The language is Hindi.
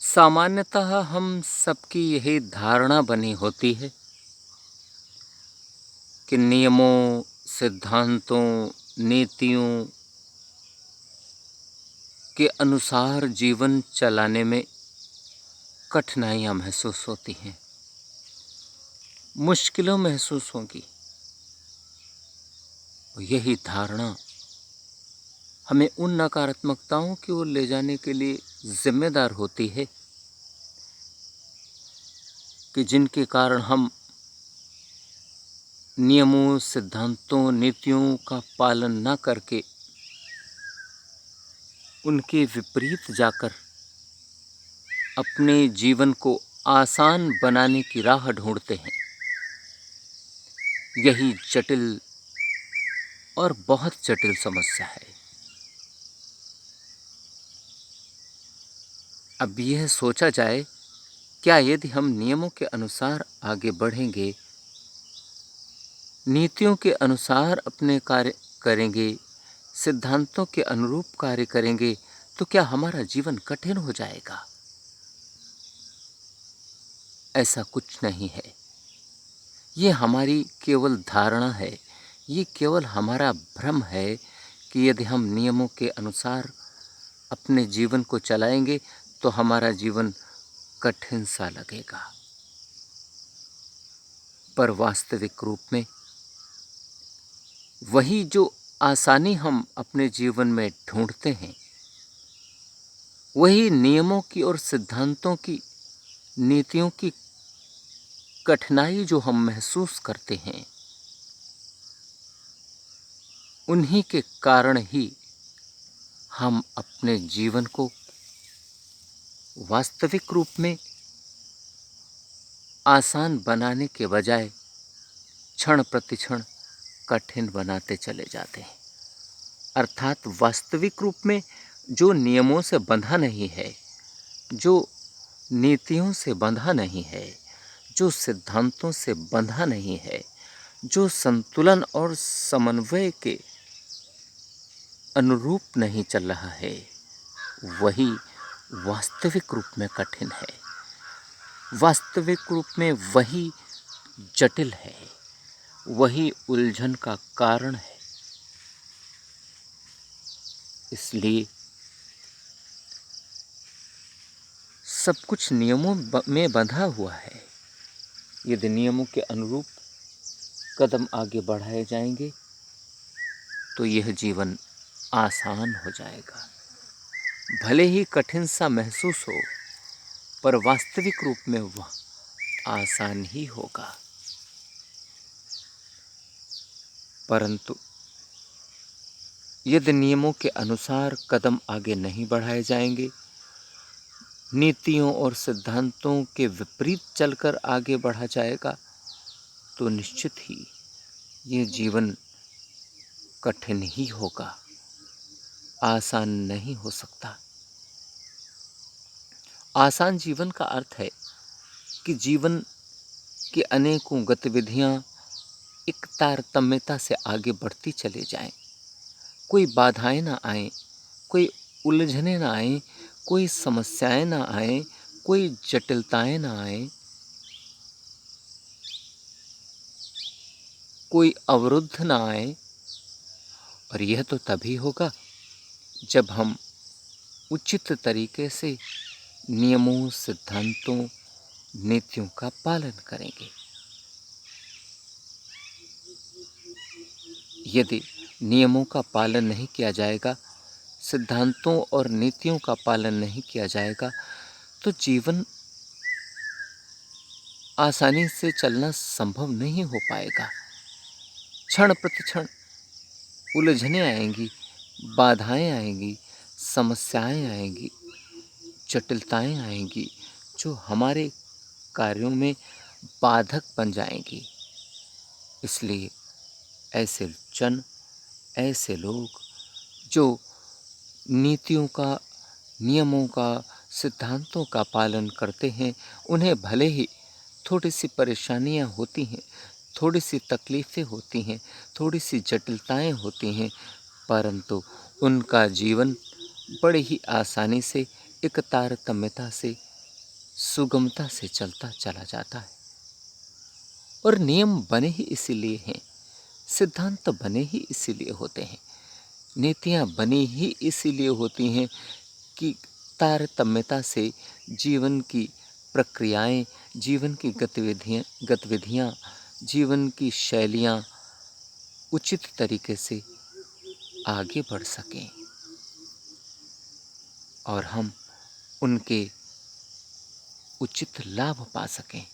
सामान्यतः हम सबकी यही धारणा बनी होती है कि नियमों, सिद्धांतों, नीतियों के अनुसार जीवन चलाने में कठिनाइयाँ महसूस होती हैं, मुश्किलों महसूस होंगी। यही धारणा हमें उन नकारात्मकताओं की ओर ले जाने के लिए जिम्मेदार होती है कि जिनके कारण हम नियमों, सिद्धांतों, नीतियों का पालन न करके उनके विपरीत जाकर अपने जीवन को आसान बनाने की राह ढूंढते हैं। यही जटिल और बहुत जटिल समस्या है। अब यह सोचा जाए, क्या यदि हम नियमों के अनुसार आगे बढ़ेंगे, नीतियों के अनुसार अपने कार्य करेंगे, सिद्धांतों के अनुरूप कार्य करेंगे, तो क्या हमारा जीवन कठिन हो जाएगा? ऐसा कुछ नहीं है। ये हमारी केवल धारणा है, ये केवल हमारा भ्रम है कि यदि हम नियमों के अनुसार अपने जीवन को चलाएंगे तो हमारा जीवन कठिन सा लगेगा। पर वास्तविक रूप में वही जो आसानी हम अपने जीवन में ढूंढते हैं, वही नियमों की और सिद्धांतों की, नीतियों की कठिनाई जो हम महसूस करते हैं, उन्हीं के कारण ही हम अपने जीवन को वास्तविक रूप में आसान बनाने के बजाय क्षण प्रतिक्षण कठिन बनाते चले जाते हैं। अर्थात वास्तविक रूप में जो नियमों से बंधा नहीं है, जो नीतियों से बंधा नहीं है, जो सिद्धांतों से बंधा नहीं है, जो संतुलन और समन्वय के अनुरूप नहीं चल रहा है, वही वास्तविक रूप में कठिन है। वास्तविक रूप में वही जटिल है, वही उलझन का कारण है। इसलिए सब कुछ नियमों में बंधा हुआ है। यदि नियमों के अनुरूप कदम आगे बढ़ाए जाएंगे तो यह जीवन आसान हो जाएगा। भले ही कठिन सा महसूस हो, पर वास्तविक रूप में वह आसान ही होगा। परंतु यदि नियमों के अनुसार कदम आगे नहीं बढ़ाए जाएंगे, नीतियों और सिद्धांतों के विपरीत चलकर आगे बढ़ा जाएगा, तो निश्चित ही ये जीवन कठिन ही होगा, आसान नहीं हो सकता। आसान जीवन का अर्थ है कि जीवन की अनेकों गतिविधियां एक तारतम्यता से आगे बढ़ती चली जाएं, कोई बाधाएं ना आए, कोई उलझने ना आए, कोई समस्याएं ना आए, कोई जटिलताएं ना आए, कोई अवरुद्ध ना आए। और यह तो तभी होगा जब हम उचित तरीके से नियमों, सिद्धांतों, नीतियों का पालन करेंगे। यदि नियमों का पालन नहीं किया जाएगा, सिद्धांतों और नीतियों का पालन नहीं किया जाएगा, तो जीवन आसानी से चलना संभव नहीं हो पाएगा। क्षण प्रतिक्षण उलझने आएंगी, बाधाएं आएंगी, समस्याएं आएंगी, जटिलताएं आएंगी, जो हमारे कार्यों में बाधक बन जाएंगी। इसलिए ऐसे जन, ऐसे लोग जो नीतियों का, नियमों का, सिद्धांतों का पालन करते हैं, उन्हें भले ही थोड़ी सी परेशानियां होती हैं, थोड़ी सी तकलीफ़ें होती हैं, थोड़ी सी जटिलताएं होती हैं, परंतु उनका जीवन बड़े ही आसानी से, एक तारतम्यता से सुगमता से चलता चला जाता है। और नियम बने ही इसीलिए हैं, सिद्धांत बने ही इसीलिए होते हैं, नीतियाँ बनी ही इसीलिए होती हैं कि तारतम्यता से जीवन की प्रक्रियाएं, जीवन की गतिविधियाँ, जीवन की शैलियाँ उचित तरीके से आगे बढ़ सकें और हम उनके उचित लाभ पा सकें।